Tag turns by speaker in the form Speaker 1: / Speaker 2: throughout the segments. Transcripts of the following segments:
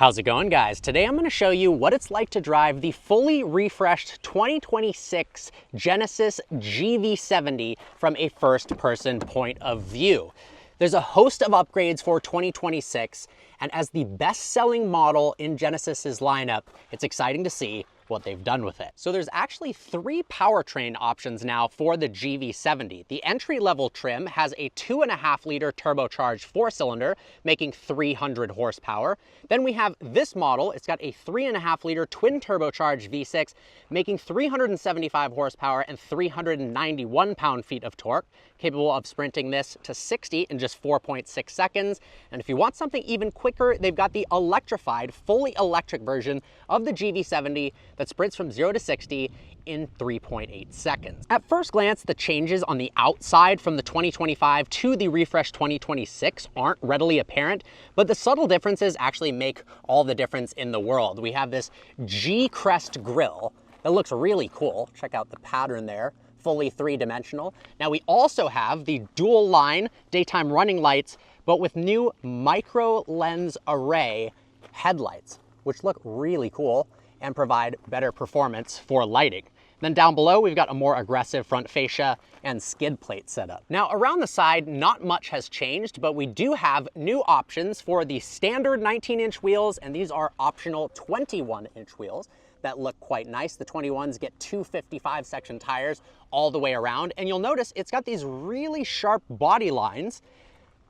Speaker 1: How's it going, guys? Today I'm going to show you what it's like to drive the fully refreshed 2026 Genesis GV70 from a first-person point of view. There's a host of upgrades for 2026, and as the best-selling model in Genesis's lineup, it's exciting to see what they've done with it. So there's actually 3 powertrain options now for the GV70. The entry-level trim has a 2.5-liter turbocharged 4-cylinder, making 300 horsepower. Then we have this model. It's got a 3.5-liter twin turbocharged V6, making 375 horsepower and 391 pound-feet of torque, capable of sprinting this to 60 in just 4.6 seconds. And if you want something even quicker, they've got the electrified, fully electric version of the GV70 that sprints from 0 to 60 in 3.8 seconds. At first glance, the changes on the outside from the 2025 to the refreshed 2026 aren't readily apparent, but the subtle differences actually make all the difference in the world. We have this G-crest grille that looks really cool. Check out the pattern there, fully 3-dimensional. Now we also have the dual line daytime running lights, but with new micro lens array headlights, which look really cool and provide better performance for lighting. Then down below, we've got a more aggressive front fascia and skid plate setup. Now around the side, not much has changed, but we do have new options for the standard 19-inch wheels, and these are optional 21-inch wheels that look quite nice. The 21s get 255 section tires all the way around, and you'll notice it's got these really sharp body lines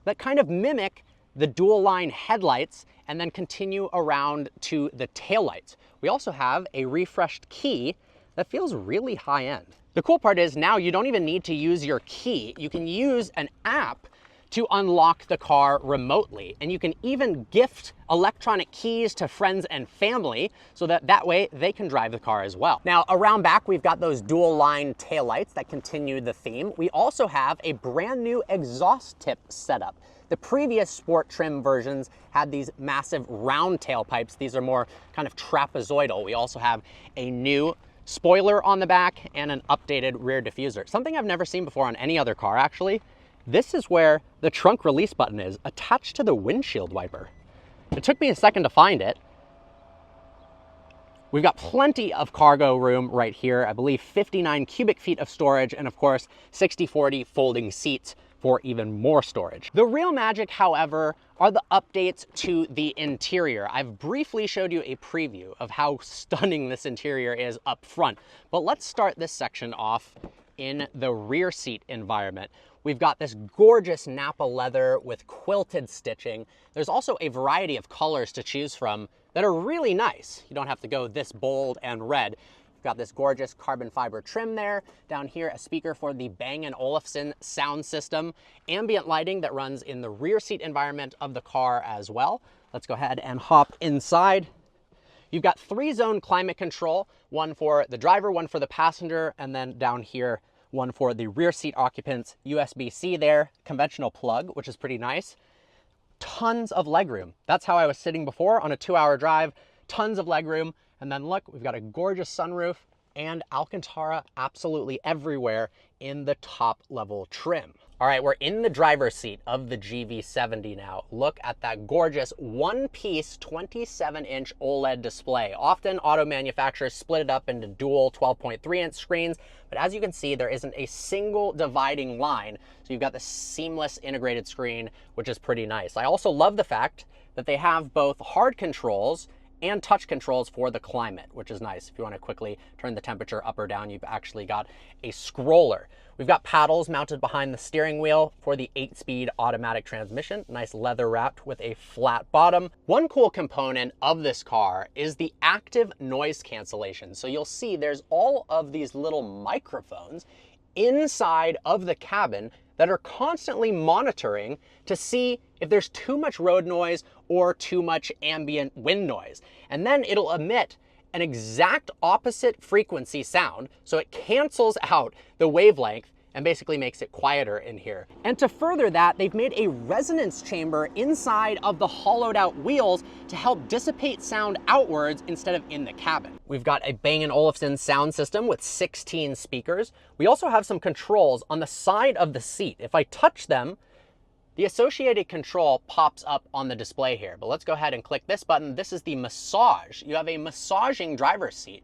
Speaker 1: that kind of mimic the dual line headlights and then continue around to the taillights. We also have a refreshed key that feels really high end. The cool part is now you don't even need to use your key. You can use an app to unlock the car remotely, and you can even gift electronic keys to friends and family so that way they can drive the car as well. Now around back, we've got those dual line taillights that continue the theme. We also have a brand new exhaust tip setup. The previous sport trim versions had these massive round tailpipes. These are more kind of trapezoidal. We also have a new spoiler on the back and an updated rear diffuser. Something I've never seen before on any other car, actually. This is where the trunk release button is, attached to the windshield wiper. It took me a second to find it. We've got plenty of cargo room right here. I believe 59 cubic feet of storage, and of course, 60/40 folding seats for even more storage. The real magic, however, are the updates to the interior. I've briefly showed you a preview of how stunning this interior is up front, but let's start this section off in the rear seat environment. We've got this gorgeous Napa leather with quilted stitching. There's also a variety of colors to choose from that are really nice. You don't have to go this bold and red. We've got this gorgeous carbon fiber trim there. Down here, a speaker for the Bang & Olufsen sound system. Ambient lighting that runs in the rear seat environment of the car as well. Let's go ahead and hop inside. You've got 3-zone climate control, one for the driver, one for the passenger, and then down here, one for the rear seat occupants. USB-C there, conventional plug, which is pretty nice. Tons of legroom. That's how I was sitting before on a 2-hour drive. Tons of legroom. And then look, we've got a gorgeous sunroof and Alcantara absolutely everywhere in the top level trim. All right, we're in the driver's seat of the GV70 now. Look at that gorgeous one-piece 27-inch OLED display. Often auto manufacturers split it up into dual 12.3-inch screens, but as you can see, there isn't a single dividing line. So you've got the seamless integrated screen, which is pretty nice. I also love the fact that they have both hard controls and touch controls for the climate, which is nice. If you want to quickly turn the temperature up or down, you've actually got a scroller. We've got paddles mounted behind the steering wheel for the 8-speed automatic transmission, nice leather wrapped with a flat bottom. One cool component of this car is the active noise cancellation. So you'll see there's all of these little microphones inside of the cabin that are constantly monitoring to see if there's too much road noise or too much ambient wind noise. And then it'll emit an exact opposite frequency sound, so it cancels out the wavelength and basically makes it quieter in here. And to further that, they've made a resonance chamber inside of the hollowed out wheels to help dissipate sound outwards instead of in the cabin. We've got a Bang & Olufsen sound system with 16 speakers. We also have some controls on the side of the seat. If I touch them, the associated control pops up on the display here. But let's go ahead and click this button. This is the massage. You have a massaging driver's seat.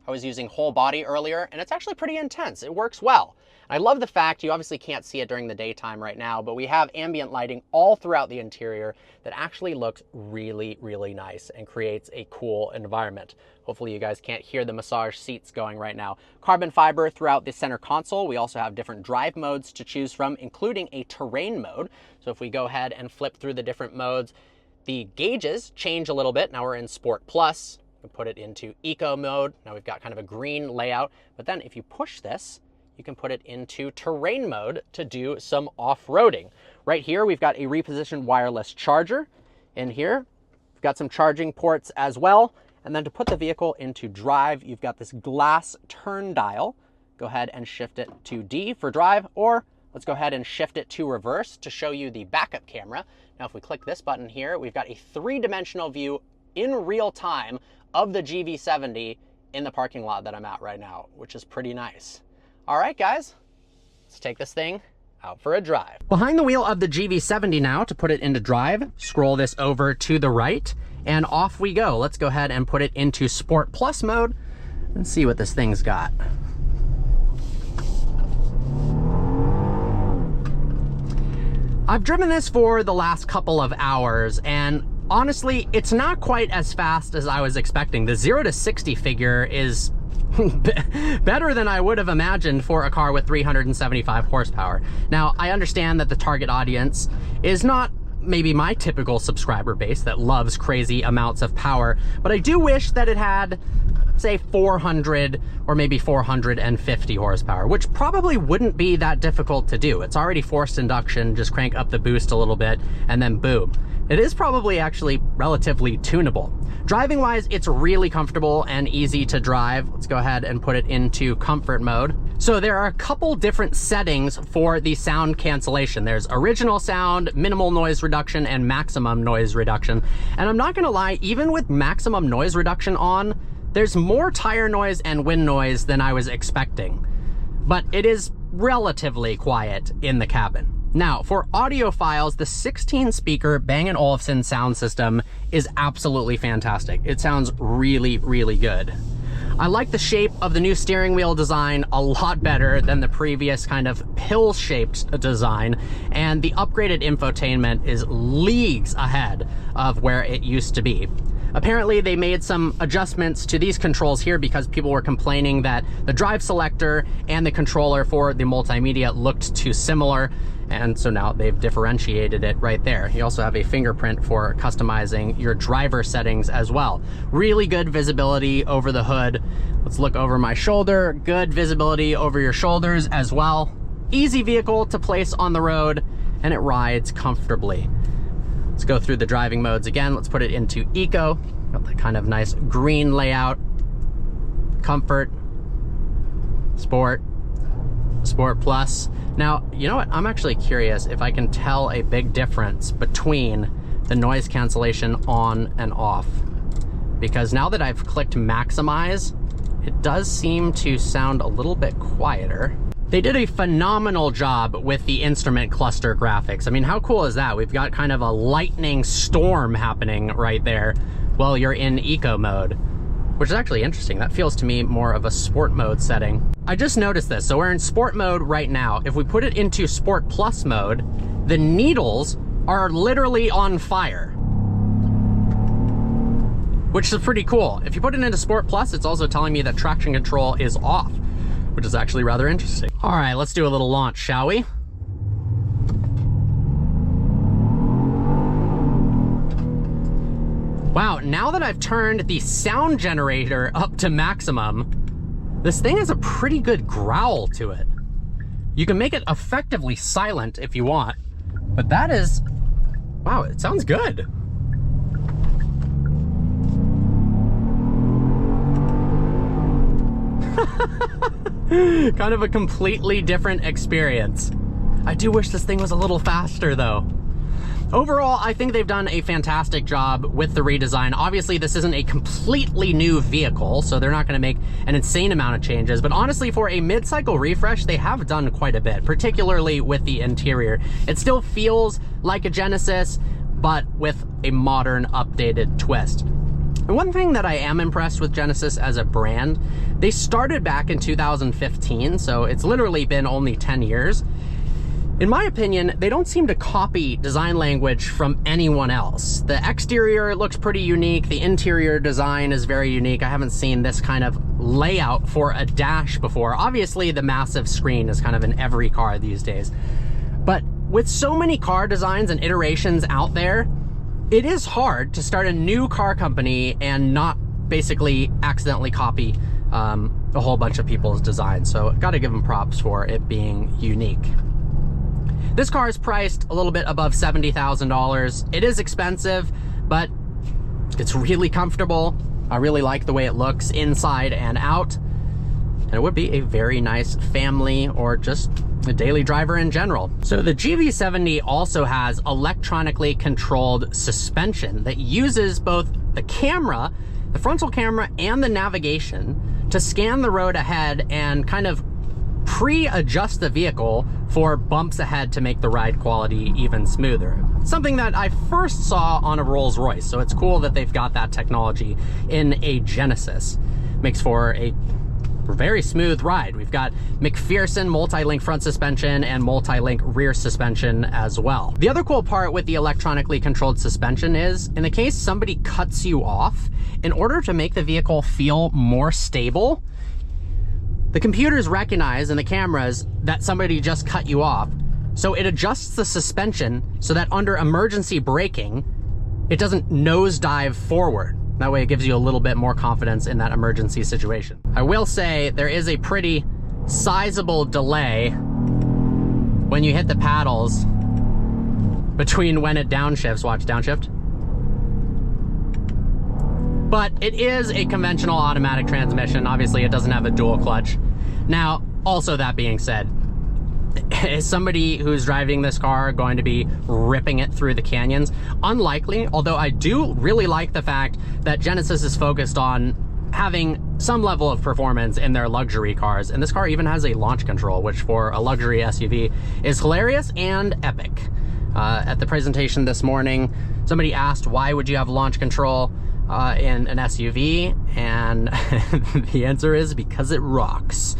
Speaker 1: I was using whole body earlier, and it's actually pretty intense. It works well. I love the fact, you obviously can't see it during the daytime right now, but we have ambient lighting all throughout the interior that actually looks really, really nice and creates a cool environment. Hopefully you guys can't hear the massage seats going right now. Carbon fiber throughout the center console. We also have different drive modes to choose from, including a terrain mode. So if we go ahead and flip through the different modes, the gauges change a little bit. Now we're in Sport Plus. We put it into Eco mode. Now we've got kind of a green layout, but then if you push this, you can put it into terrain mode to do some off-roading. Right here, we've got a repositioned wireless charger. In here, we've got some charging ports as well. And then to put the vehicle into drive, you've got this glass turn dial. Go ahead and shift it to D for drive, or let's go ahead and shift it to reverse to show you the backup camera. Now, if we click this button here, we've got a three-dimensional view in real time of the GV70 in the parking lot that I'm at right now, which is pretty nice. All right, guys, let's take this thing out for a drive. Behind the wheel of the GV70 now, to put it into drive, scroll this over to the right, and off we go. Let's go ahead and put it into Sport Plus mode and see what this thing's got. I've driven this for the last couple of hours, and honestly, it's not quite as fast as I was expecting. The 0 to 60 figure is better than I would have imagined for a car with 375 horsepower. Now, I understand that the target audience is not maybe my typical subscriber base that loves crazy amounts of power, but I do wish that it had, say, 400 or maybe 450 horsepower, which probably wouldn't be that difficult to do. It's already forced induction, just crank up the boost a little bit, and then boom. It is probably actually relatively tunable. Driving wise, it's really comfortable and easy to drive. Let's go ahead and put it into comfort mode. So there are a couple different settings for the sound cancellation. There's original sound, minimal noise reduction, and maximum noise reduction. And I'm not gonna lie, even with maximum noise reduction on, there's more tire noise and wind noise than I was expecting. But it is relatively quiet in the cabin. Now, for audiophiles, the 16-speaker Bang & Olufsen sound system is absolutely fantastic. It sounds really, really good. I like the shape of the new steering wheel design a lot better than the previous kind of pill-shaped design, and the upgraded infotainment is leagues ahead of where it used to be. Apparently, they made some adjustments to these controls here because people were complaining that the drive selector and the controller for the multimedia looked too similar. And so now they've differentiated it right there. You also have a fingerprint for customizing your driver settings as well. Really good visibility over the hood. Let's look over my shoulder. Good visibility over your shoulders as well. Easy vehicle to place on the road, and it rides comfortably. Let's go through the driving modes again. Let's put it into Eco. Got that kind of nice green layout. Comfort, Sport, Sport Plus. Now, you know what? I'm actually curious if I can tell a big difference between the noise cancellation on and off. Because now that I've clicked maximize, it does seem to sound a little bit quieter. They did a phenomenal job with the instrument cluster graphics. I mean, how cool is that? We've got kind of a lightning storm happening right there while you're in Eco mode, which is actually interesting. That feels to me more of a sport mode setting. I just noticed this. So we're in sport mode right now. If we put it into Sport Plus mode, the needles are literally on fire, which is pretty cool. If you put it into Sport Plus, it's also telling me that traction control is off, which is actually rather interesting. All right, let's do a little launch, shall we? Wow, now that I've turned the sound generator up to maximum, this thing has a pretty good growl to it. You can make it effectively silent if you want, but that is, wow, it sounds good. Kind of a completely different experience. I do wish this thing was a little faster though. Overall, I think they've done a fantastic job with the redesign. Obviously, this isn't a completely new vehicle, so they're not going to make an insane amount of changes. But honestly, for a mid-cycle refresh, they have done quite a bit, particularly with the interior. It still feels like a Genesis, but with a modern, updated twist. And one thing that I am impressed with Genesis as a brand, they started back in 2015, so it's literally been only 10 years. In my opinion, they don't seem to copy design language from anyone else. The exterior looks pretty unique. The interior design is very unique. I haven't seen this kind of layout for a dash before. Obviously, the massive screen is kind of in every car these days. But with so many car designs and iterations out there, it is hard to start a new car company and not basically accidentally copy a whole bunch of people's designs. So I've got to give them props for it being unique. This car is priced a little bit above $70,000. It is expensive, but it's really comfortable. I really like the way it looks inside and out. And it would be a very nice family or just a daily driver in general. So the GV70 also has electronically controlled suspension that uses both the camera, the frontal camera, and the navigation to scan the road ahead and kind of pre-adjust the vehicle for bumps ahead to make the ride quality even smoother. Something that I first saw on a Rolls-Royce, so it's cool that they've got that technology in a Genesis. Makes for a very smooth ride. We've got McPherson multi-link front suspension and multi-link rear suspension as well. The other cool part with the electronically controlled suspension is, in the case somebody cuts you off, in order to make the vehicle feel more stable, the computers recognize in the cameras that somebody just cut you off, so it adjusts the suspension so that under emergency braking, it doesn't nosedive forward. That way it gives you a little bit more confidence in that emergency situation. I will say there is a pretty sizable delay when you hit the paddles between when it downshifts. Watch, downshift. But it is a conventional automatic transmission. Obviously, it doesn't have a dual clutch. Now, also that being said, is somebody who's driving this car going to be ripping it through the canyons? Unlikely, although I do really like the fact that Genesis is focused on having some level of performance in their luxury cars. And this car even has a launch control, which for a luxury SUV is hilarious and epic. At the presentation this morning, somebody asked, why would you have launch control in an SUV? And the answer is because it rocks.